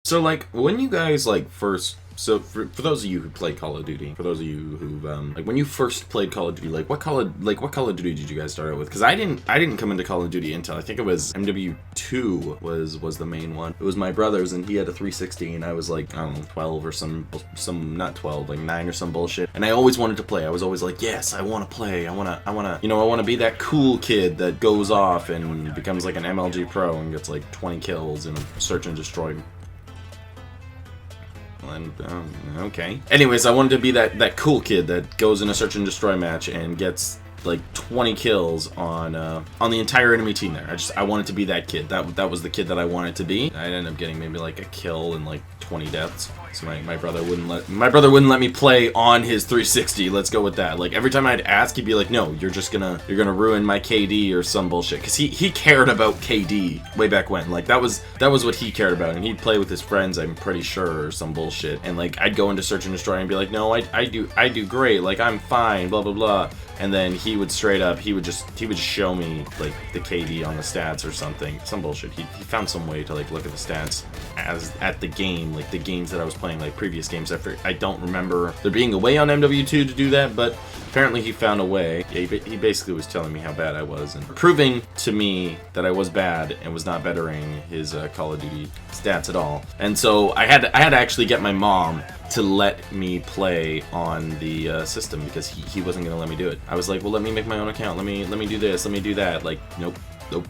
So, like, when you guys, like, first... So, for those of you who play Call of Duty, for those of you who, like, when you first played Call of Duty, what Call of Duty did you guys start out with? Because I didn't come into Call of Duty until, I think it was MW2 was the main one. It was my brother's, and he had a 360, and I was, like, I don't know, 12 or some, not 12, like 9 or some bullshit. And I always wanted to play. I was always like, yes, I want to play. I want to be that cool kid that goes off and becomes, like, an MLG pro and gets, like, 20 kills in a search and destroy. And, okay. Anyways, I wanted to be that cool kid that goes in a search and destroy match and gets like 20 kills on the entire enemy team there. I wanted to be that kid. That was the kid that I wanted to be. I ended up getting maybe like a kill and like 20 deaths. So my brother wouldn't let me play on his 360. Let's go with that. Like every time I'd ask, he'd be like, "No, you're gonna ruin my KD or some bullshit." Because he cared about KD way back when. Like that was what he cared about, and he'd play with his friends. I'm pretty sure or some bullshit. And like I'd go into search and destroy and be like, "No, I do great. Like I'm fine." Blah blah blah. And then he would straight up, he would just show me like the KD on the stats or something, some bullshit. He found some way to like look at the stats at the game, like the games that I was playing, like previous games. I don't remember there being a way on MW2 to do that, but apparently he found a way. Yeah, he basically was telling me how bad I was and proving to me that I was bad and was not bettering his Call of Duty stats at all. And so I had to actually get my mom to let me play on the system because he wasn't gonna let me do it. I was like, well, let me make my own account. Let me do this. Let me do that. Like, nope,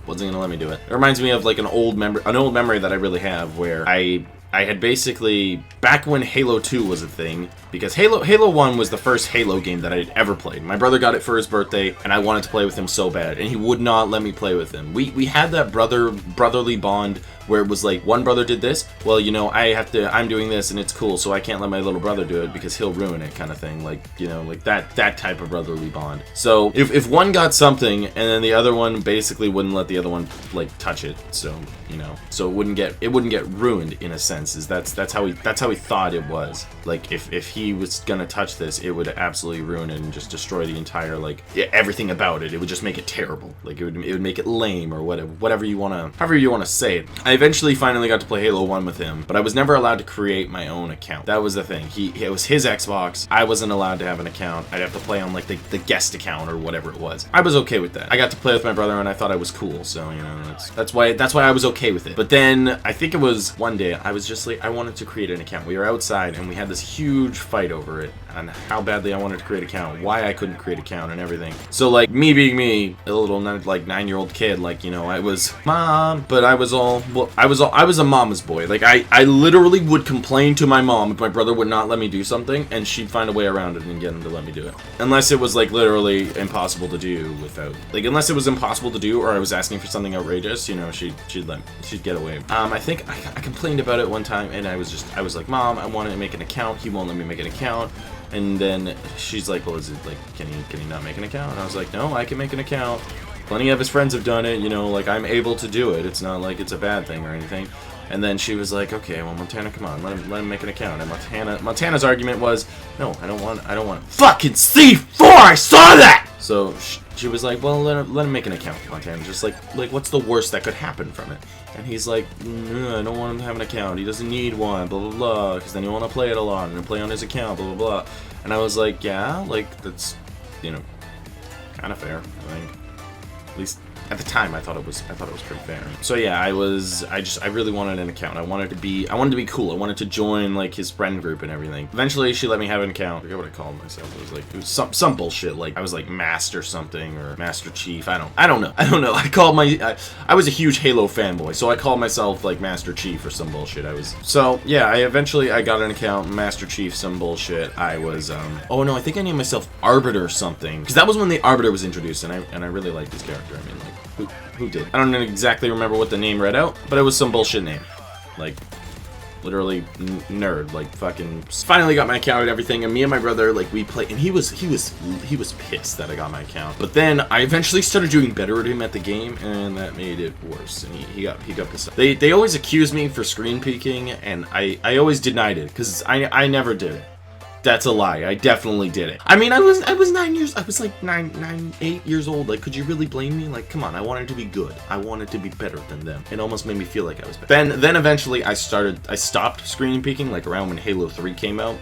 wasn't gonna let me do it. It reminds me of like an old memory that I really have where I had basically, back when Halo 2 was a thing, because Halo 1 was the first Halo game that I had ever played. My brother got it for his birthday, and I wanted to play with him so bad, and he would not let me play with him. We had that brotherly bond where it was like, one brother did this, well, you know, I'm doing this, and it's cool, so I can't let my little brother do it because he'll ruin it, kind of thing. Like, you know, like that type of brotherly bond. So, if one got something, and then the other one basically wouldn't let the other one, like, touch it, so, you know, so it wouldn't get ruined, in a sense. That's how he thought it was. Like if he was gonna touch this, it would absolutely ruin it and just destroy the entire, like, everything about it. It would just make it terrible. Like it would make it lame or whatever you however you wanna say it. I eventually finally got to play Halo 1 with him, but I was never allowed to create my own account. That was the thing. It was his Xbox. I wasn't allowed to have an account. I'd have to play on like the guest account or whatever it was. I was okay with that. I got to play with my brother and I thought I was cool, so you know that's why I was okay with it. But then I think it was one day I was just like, I wanted to create an account. We were outside and we had this huge fight over it and how badly I wanted to create an account, why I couldn't create an account and everything. So like me being me, a little like 9-year-old kid, like, you know, I was mom, but I was a mama's boy. Like I literally would complain to my mom if my brother would not let me do something, and she'd find a way around it and get him to let me do it. Unless it was like literally impossible to do unless it was impossible to do or I was asking for something outrageous, you know, she'd get away. I think I complained about it one time and I was like, Mom, I want to make an account. He won't let me make an account. And then she's like, well, is it like, can he not make an account? And I was like, no, I can make an account. Plenty of his friends have done it, you know, like I'm able to do it. It's not like it's a bad thing or anything. And then she was like, okay, well, Montana, come on, let him make an account. And Montana's argument was, no, I don't want fucking C4, I saw that! So she was like, well, let him make an account, Montana. Just like what's the worst that could happen from it? And he's like, I don't want him to have an account. He doesn't need one, blah, blah, blah, because then he'll want to play it a lot and he'll play on his account, blah, blah, blah. And I was like, yeah, like, that's, you know, kind of fair, I think. At least at the time, I thought it was pretty fair. So yeah, I really wanted an account. I wanted to be cool. I wanted to join like his friend group and everything. Eventually, she let me have an account. I forget what I called myself. It was some bullshit. Like I was like Master something or Master Chief. I don't know. I was a huge Halo fanboy, so I called myself like Master Chief or some bullshit. So yeah, I got an account, Master Chief, some bullshit. I was oh no, I think I named myself Arbiter or something, because that was when the Arbiter was introduced, and I really liked his character. I mean, like, who did? I don't exactly remember what the name read out, but it was some bullshit name. Like, literally nerd. Like, fucking finally got my account and everything, and me and my brother, like, we played, and he was pissed that I got my account. But then I eventually started doing better at him at the game, and that made it worse. And he got pissed off. They always accused me for screen peeking, and I always denied it because I never did it. That's a lie. I definitely did it. I mean, I was 9 years. I was like 8 years old. Like, could you really blame me? Like, come on. I wanted to be good. I wanted to be better than them. It almost made me feel like I was better. Then eventually I stopped screen peeking. Like around when Halo 3 came out,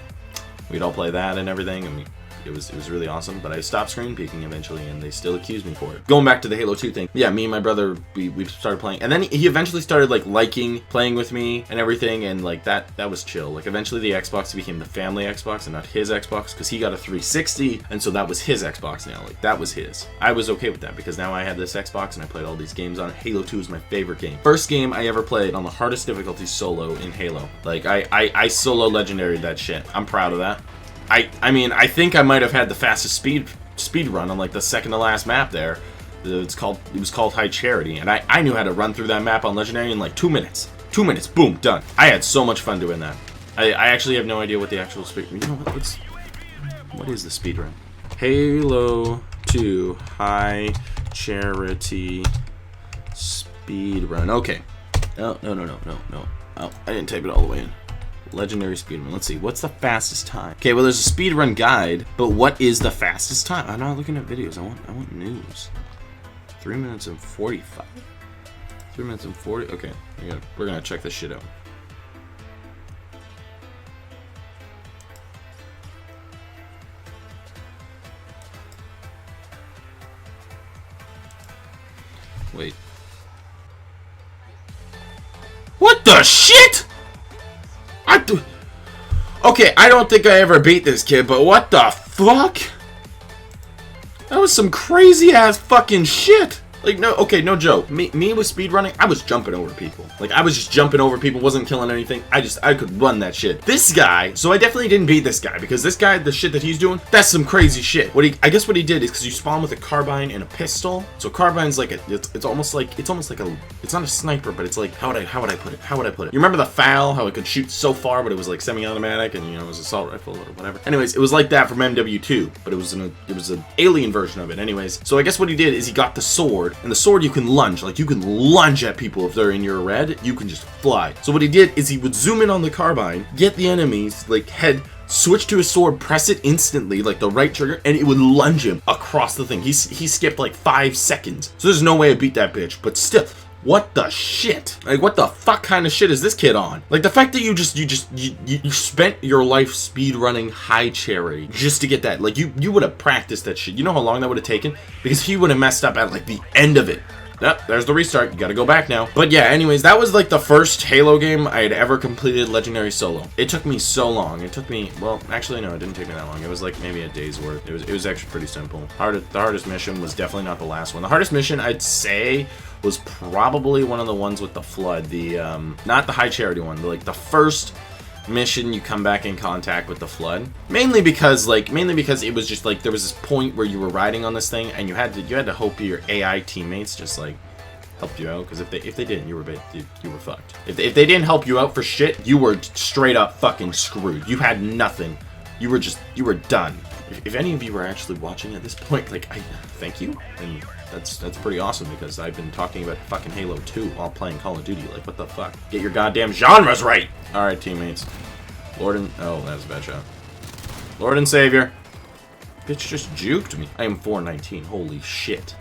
we'd all play that and everything, and it was really awesome. But I stopped screen peeking eventually, and they still accused me for it. Going back to the Halo 2 thing, yeah, me and my brother, we started playing, and then he eventually started like liking playing with me and everything, and like that was chill. Like eventually the Xbox became the family Xbox and not his Xbox, because he got a 360, and so that was his Xbox now. Like that was his. I was okay with that because now I had this Xbox and I played all these games on it. Halo 2 is my favorite game. First game I ever played on the hardest difficulty solo in Halo. Like I solo legendary that shit. I'm proud of that. I mean, I think I might have had the fastest speed run on like the second to last map there. It was called High Charity, and I knew how to run through that map on Legendary in like 2 minutes. 2 minutes, boom, done. I had so much fun doing that. I actually have no idea what the actual speed. You know what is the speed run? Halo 2 High Charity speed run. Okay. No. Oh, I didn't type it all the way in. Legendary speedrun. Let's see. What's the fastest time? Okay, well, there's a speedrun guide, but what is the fastest time? I'm not looking at videos. I want news. 3 minutes and 45. 3 minutes and 40. Okay, we're gonna check this shit out. Wait. What the shit? Okay, I don't think I ever beat this kid, but what the fuck? That was some crazy ass fucking shit. Like, no, okay, no joke. Me with speedrunning, I was jumping over people. Like, I was just jumping over people, wasn't killing anything. I could run that shit. This guy, so I definitely didn't beat this guy, because this guy, the shit that he's doing, that's some crazy shit. I guess what he did is, because you spawn with a carbine and a pistol, so carbine's like it's almost like a, it's not a sniper, but it's like, how would I put it? You remember the FAL, how it could shoot so far, but it was like semi-automatic, and you know, it was assault rifle or whatever. Anyways, it was like that from MW2, but it was an alien version of it. Anyways, so I guess what he did is he got the sword, and the sword you can lunge. Like, you can lunge at people if they're in your red. You can just fly. So what he did is he would zoom in on the carbine, get the enemy's like head, switch to his sword, press it instantly, like the right trigger, and it would lunge him across the thing. He skipped like 5 seconds. So there's no way I beat that bitch. But still, what the shit? Like, what the fuck kind of shit is this kid on? Like, the fact that you spent your life speed running High Charity just to get that. Like, you would have practiced that shit. You know how long that would have taken? Because he would have messed up at like the end of it. Yep, there's the restart. You gotta go back now. But yeah, anyways, that was like the first Halo game I had ever completed Legendary solo. It took me so long. It took me, well, actually no, it didn't take me that long. It was like maybe a day's worth. It was actually pretty simple. The hardest mission was definitely not the last one. The hardest mission, I'd say, was probably one of the ones with the flood. The not the High Charity one, but like the first mission you come back in contact with the flood, mainly because it was just like there was this point where you were riding on this thing and you had to hope your AI teammates just like helped you out, because if they didn't, you were fucked. If they didn't help you out for shit, you were straight up fucking screwed. You had nothing. You were done. If any of you are actually watching at this point, like, I thank you, and that's pretty awesome, because I've been talking about fucking Halo 2 while playing Call of Duty. Like, what the fuck? Get your goddamn genres right! Alright, teammates. Lord and... oh, that was a bad shot. Lord and Savior. Bitch just juked me. I am 419. Holy shit.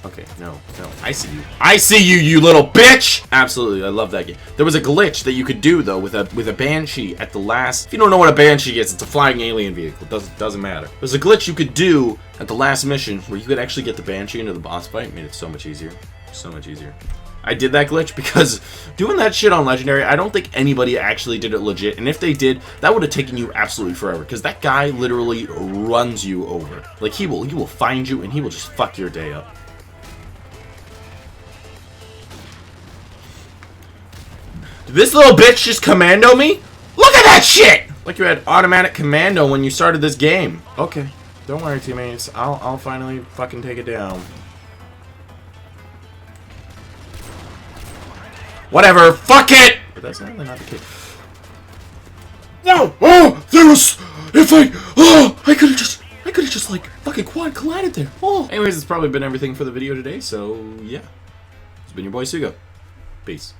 Okay, no. I see you. I see you, you little bitch! Absolutely, I love that game. There was a glitch that you could do, though, with a Banshee at the last... if you don't know what a Banshee is, it's a flying alien vehicle. It doesn't matter. There's a glitch you could do at the last mission where you could actually get the Banshee into the boss fight. It made it so much easier. So much easier. I did that glitch because doing that shit on Legendary, I don't think anybody actually did it legit. And if they did, that would have taken you absolutely forever, because that guy literally runs you over. Like, he will find you and he will just fuck your day up. Did this little bitch just commando me? Look at that shit! Like you had automatic commando when you started this game. Okay, don't worry, teammates. I'll finally fucking take it down. Whatever, fuck it! But that's really not the case. No! Oh! There was... I could've just like fucking quad collided there. Oh! Anyways, it's probably been everything for the video today, so yeah. It's been your boy Sugo. Peace.